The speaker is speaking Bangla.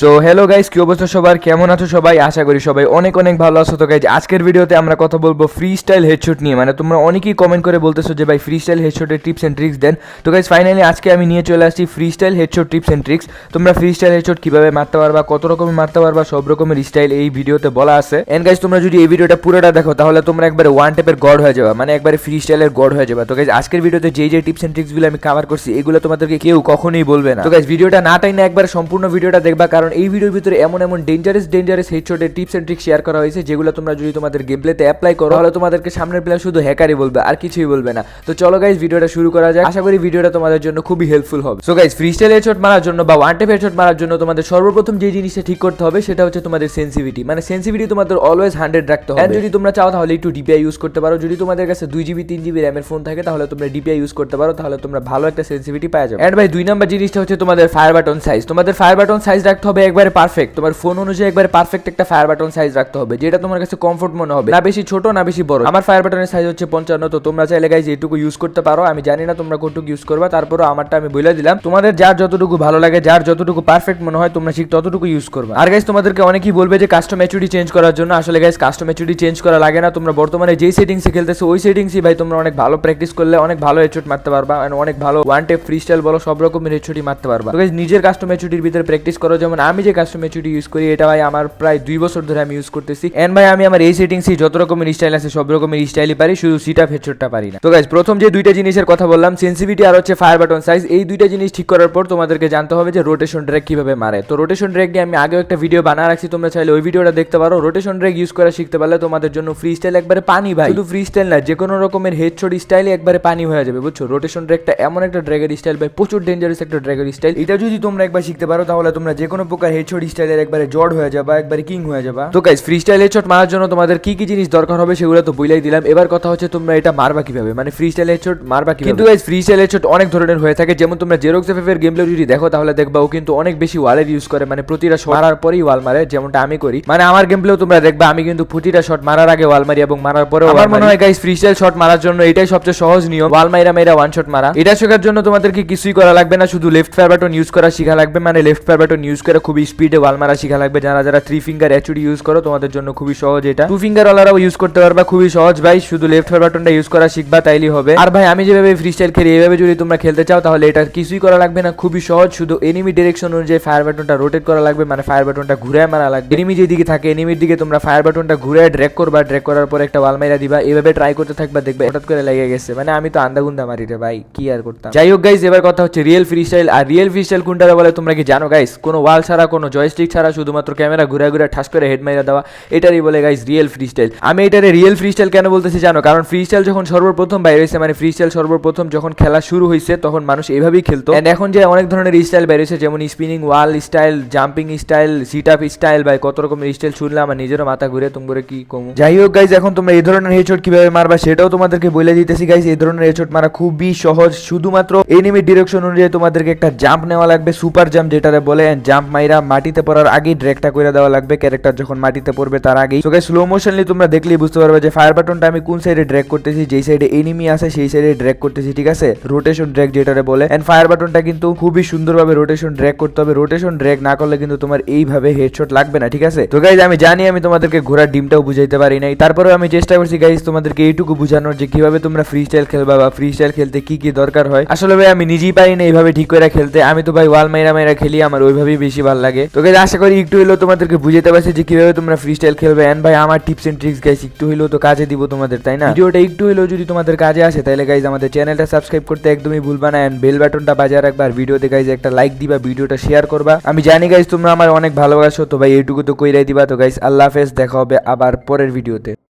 সো হ্যালো গাইস, কি অবস্থা সবার? কেমন আছো সবাই? আশা করি সবাই অনেক অনেক ভালো আছো। তো গাইস, আজকের ভিডিওতে আমরা কথা বলবো ফ্রি স্টাইল হেডশট নিয়ে। মানে তোমরা অনেকেই কমেন্ট করে বলতেছো যে ভাই ফ্রি স্টাইল হেডশটের টিপস এন্ড ট্রিক্স দেন। তো গাইস, ফাইনালি আজকে আমি নিয়ে চলে আসছি free style headshot tips and tricks. তোমরা ফ্রি স্টাইল হেডশট কিভাবে মারতে পারবা, কত রকমের মারতে পারবা, সব রকমের স্টাইল এই ভিডিওতে বলা আছে। এন্ড গাইস, তোমরা যদি এই ভিডিওটা পুরোটা দেখো তাহলে তোমরা একবারে ওয়ান টেপের গড হয়ে যাবে, মানে একবারে ফ্রি স্টাইলের গড হয়ে যাবে। তো গাইস, আজকের ভিডিওতে যে টিপস এন্ড ট্রিক্স গুলো আমি কভার করছি এগুলো তোমাদেরকে কেউ কখনোই বলবে না। তো গাইস, ভিডিওটা না টাইনা একবার সম্পূর্ণ ভিডিওটা দেখবা, কারণ এই ভিডিওর ভিতরে এমন ডেঞ্জারাস হেডশটের টিপস এন্ড ট্রিক্স শেয়ার করা হয়েছে যেগুলো তোমরা যদি তোমাদের গেম প্লেতে অ্যাপ্লাই করো তাহলে তোমাদেরকে সামনের প্লেয়ার শুধু হ্যাকারই বলবে, আর কিছুই বলবে না। তো চলো গাইস, ভিডিওটা শুরু করা যাক। আশা করি ভিডিওটা তোমাদের জন্য খুবই হেল্পফুল হবে। So guys, free style headshot মারার জন্য বা ওয়ান টেপ হেডশট মারার জন্য তোমাদের সর্বপ্রথম যে জিনিসটা ঠিক করতে হবে সেটা হচ্ছে তোমাদের সেন্সিভিটি। মানে সেন্সিভিটি তোমাদের অলওয়েজ 100 রাখতে হবে। যদি তোমরা চাও তাহলে একটু ডিপিআই ইউজ করতে পারো। যদি তোমাদের কাছে 2GB 3GB র্যামের ফোন থাকে তাহলে তোমরা ডিপিআই ইউজ করতে পারো, তাহলে তোমরা ভালো একটা সেন্সিভিটি পাওয়া যাবে। এন্ড ভাই, 2 নাম্বার জিনিসটা হচ্ছে তোমাদের ফায়ার বাটন সাইজ। তোমাদের ফায়ার বাটন সাইজ রাখতে হবে একবারে পারফেক্ট, তোমার ফোন অনুযায়ী একবারে পারফেক্ট একটা ফায়ার বাটন সাইজ রাখতে হবে, যেটা তোমার কাছে কমফোর্ট মনে হবে, না বেশি ছোট না বেশি বড়। আমার ফায়ার বাটনের সাইজ হচ্ছে 55, তো তোমরা চাইলে গাইজ এইটুকু ইউজ করতে পারো। আমি জানি না তোমরা কতটুকু ইউজ করবা, তারপরও আমারটা আমি বলে দিলাম। তোমাদের যার যতটুকু ভালো লাগে, যার যতটুকু পারফেক্ট মনে হয় তোমরা ঠিক ততটুকু ইউজ করবা। আর গাইজ, তোমাদেরকে অনেকেই বলবে যে কাস্টম এচডি চেঞ্জ করার জন্য। আসলে গাইজ, কাস্টম এচডি চেঞ্জ করা লাগে না। তোমরা বর্তমানে যেই সেটিংসে খেলতেছো ওই সেটিংসই ভাই তোমরা অনেক ভালো প্র্যাকটিস করলে অনেক ভালো হেডশট মারতে পারবা, অনেক ভালো ওয়ান টেপ ফ্রি স্টাইল বলো সব রকমের হেডশটই মারতে পারবা। তো গাইজ, নিজের কাস্টম এচডির ভিতরে প্র্যাকটিস করো। যেমন আমি যে কাস্টম এচডি ইউজ করি এটা ভাই আমার প্রায় 2 বছর ধরে আমি ইউজ করতেছি। এন্ড ভাই, আমি আমার এই সেটিংসে যত রকমের স্টাইল আছে সব রকমের স্টাইলই পারি, শুধু সিটআপ হেডশটটা পারি না। তো গাইজ, প্রথম যে দুইটা জিনিসের কথা বললাম, সেন্সিভিটি আর হচ্ছে ফায়ার বাটন সাইজ, এই দুইটা জিনিস ঠিক করার পর তোমাদেরকে জানতে হবে যে রোটেশন ড্র্যাগ কিভাবে মারে। তো রোটেশন ড্র্যাগ নিয়ে আমি আগেও একটা ভিডিও বানা রাখছি, তোমরা চাইলে ওই ভিডিওটা দেখতে পারো। রোটেশন ড্র্যাগ ইউজ করা শিখতে পারলে তোমাদের জন্য ফ্রি স্টাইল একবারে পানি ভাই। শুধু ফ্রি স্টাইল না, যে কোনো রকমের হেডশট স্টাইলে একবারে পানি হয়ে যাবে, বুঝছো? রোটেশন ড্র্যাগটা এমন একটা ড্র্যাগের স্টাইল ভাই, প্রচুর ডেঞ্জারাস একটা ড্র্যাগের স্টাইল। এটা যদি তোমরা একবার শিখতে পারো তাহলে তোমরা যে কোনো প্রকার হেডশট স্টাইলের একবারে জড হয়ে যাবা, একবারে কিং হয়ে যাবা। তো গাইজ, ফ্রি স্টাইল হেডশট মারার জন্য তোমাদের কি কি জিনিস দরকার হবে সেগুলো তো বলেই দিলাম। এবার কথা হচ্ছে তোমরা এটা মারবা কিভাবে, মানে ফ্রি স্টাইল হেডশট মারবা কিভাবে। কিন্তু গাইজ, ফ্রি স্টাইল হেডশট অনেক ধরনের হয়ে থাকে। যেমন তোমরা জেরক্স এফএফ এর গেমপ্লে যদি দেখো তাহলে দেখবা ও কিন্তু অনেক বেশি ওয়ালের ইউজ করে, মানে প্রতিটা শট মারার পরেই ওয়াল মারে, যেমনটা আমি করি। মানে আমার গেমপ্লেও তোমরা দেখবা আমি কিন্তু প্রতিটা শট মারার আগে ওয়াল মারি এবং মারার পরে। আমার মনে হয় গাইজ, ফ্রি স্টাইল শট মারার জন্য এটাই সবচেয়ে সহজ নিয়ম, ওয়াল মাইরা ওয়ান শট মারা। এটা শেখার জন্য তোমাদেরকে কিছুই করা লাগবে না, শুধু লেফট ফায়ার বাটন ইউজ করা শিখা লাগবে। মানে লেফট ফায়ার বাটন ইউজ করে খুবই স্পিডে ওয়াল মারা শিখা লাগবে। যারা 3 ফিঙ্গার এচডি ইউজ করো তোমাদের জন্য খুবই সহজ এটা। 2 ফিঙ্গার ওয়ালারাও ইউজ করতে পারবা, খুবই সহজ ভাই। শুধু লেফট ফায়ার বাটনটা ইউজ করা শিখবা তাইলেই হবে। আর ভাই, আমি যেভাবে ফ্রি স্টাইল খেলি এইভাবে যদি তোমরা খেলতে চাও তাহলে এটা কিছুই করা লাগবে না, খুবই সহজ। শুধু এনিমি ডিরেকশন অনুযায়ী ফায়ার বাটনটা রোটেট করা লাগবে, মানে ফায়ার বাটনটা ঘুরে মারা লাগবে। এনিমি যেদিকে থাকে এনিমির দিকে তোমরা ফায়ার বাটনটা ঘুরে ড্র্যাগ করবা, ড্র্যাগ করার পর একটা ওয়াল মাইরা দিবা। এইভাবে ট্রাই করতে থাকবা, দেখবে হঠাৎ করে লেগে গেছে। মানে আমি তো আন্দাগুন্দা মারি রে ভাই, কি আর করতাম। যাই হোক গাইস, এবার কথা হচ্ছে রিয়েল ফ্রি স্টাইল। আর রিয়েল ফ্রি স্টাইল কোনটা বলে তোমরা কি জানো গাইস? কোনো ওয়াল ছাড়া, কোনো জয়স্টিক ছাড়া, শুধুমাত্র ক্যামেরা ঘুরে ঘুরে ঠাস করে হেড মাইরা দেওয়া, এটারই বলে গাইস রিয়েল ফ্রি স্টাইল। আমি এটারে রিয়েল ফ্রি স্টাইল কেন বলতেছি জানো? কারণ ফ্রি স্টাইল যখন সর্বপ্রথম বাইরে হয়েছে, মানে ফ্রি স্টাইল সর্বপ্রথম যখন খেলা শুরু হয়েছে তখন মানুষ এইভাবেই খেলতো। এন্ড এখন যে অনেক ধরনের স্টাইল বাইরে হয়েছে, যেমন স্পিনিং ওয়াল স্টাইল, জাম্পিং স্টাইল, সিটআপ স্টাইল, ভাই কত রকমের স্টাইল শুনলে আমার নিজেরও মাথা ঘুরে তোমরা কি কমু। যাই হোক গাইস, এখন তোমরা এই ধরনের হেডশট কিভাবে মারবা সেটাও তোমাদেরকে বলে দিতেছি গাইস। এই ধরনের হেডশট মারা খুবই সহজ, শুধুমাত্র এনিমি ডিরেকশন অনুযায়ী তোমাদেরকে একটা জাম্প নেওয়া লাগবে, সুপার জাম্প যেটারে বলে। এন্ড জাম্প মাইরা মাটিতে পড়ার আগেই ড্র্যাগটা করে দেওয়া লাগবে, ক্যারেক্টার যখন মাটিতে পড়বে তার আগেই। সো গাইস, স্লো মোশনলি তোমরা দেখলেই বুঝতে পারবে যে ফায়ার বাটনটা আমি কোন সাইডে ড্র্যাগ করতেছি, যেই সাইডে এনিমি আছে সেই সাইডে ড্র্যাগ করতেছি, ঠিক আছে? রোটেশন ড্র্যাগ যেটারে বলে। এন্ড ফায়ার বাটনটা কিন্তু খুবই সুন্দরভাবে রোটেশন ড্র্যাগ করতে হবে। রোটেশন ড্র্যাগ না করলে কিন্তু তোমার এইভাবে হেডশট লাগবে না, ঠিক আছে? তো গাইস, আমি জানি আমি তোমাদেরকে ঘোড়ার ডিমটাও বুঝাইতে পারি নাই, তারপরেও আমি চেষ্টা করছি গাইস তোমাদেরকে এইটুকু বুঝানোর যে কিভাবে তোমরা ফ্রি স্টাইল খেলবা বা ফ্রি স্টাইল খেলতে কি কি দরকার হয়। আসলে ভাই আমি নিজেই পারি না এইভাবে ঠিক করে খেলতে। আমি তো ভাই ওয়াল মাইরা খেলি, আমার ওইভাবেই বেশি ভালো লাগে। তো গাইস, আশা করি একটু হলেও তোমাদেরকে বুঝাইতে পারছি যে কিভাবে তোমরা ফ্রি স্টাইল খেলবে। এন্ড ভাই, আমার টিপস এন্ড ট্রিক্স গাইস একটু হলেও তো কাজে দিব তোমাদের, তাই না? ভিডিওটা একটু হলেও যদি তোমাদের কাজে আসে তাহলে গাইস আমাদের চ্যানেলটা সাবস্ক্রাইব করতে একদমই ভুলবা না। এন্ড বেল বাটনটা বাজিয়ে রাখবা। আর ভিডিওতে গাইস একটা লাইক দিবা, ভিডিওটা শেয়ার করবা। আমি জানি গাইস তোমরা আমার অনেক ভালোবাসো, তো ভাই এইটুকু তো কইরাই দিবা। তো গাইস, আল্লাহ হাফেজ, দেখা হবে আবার পরের ভিডিওতে।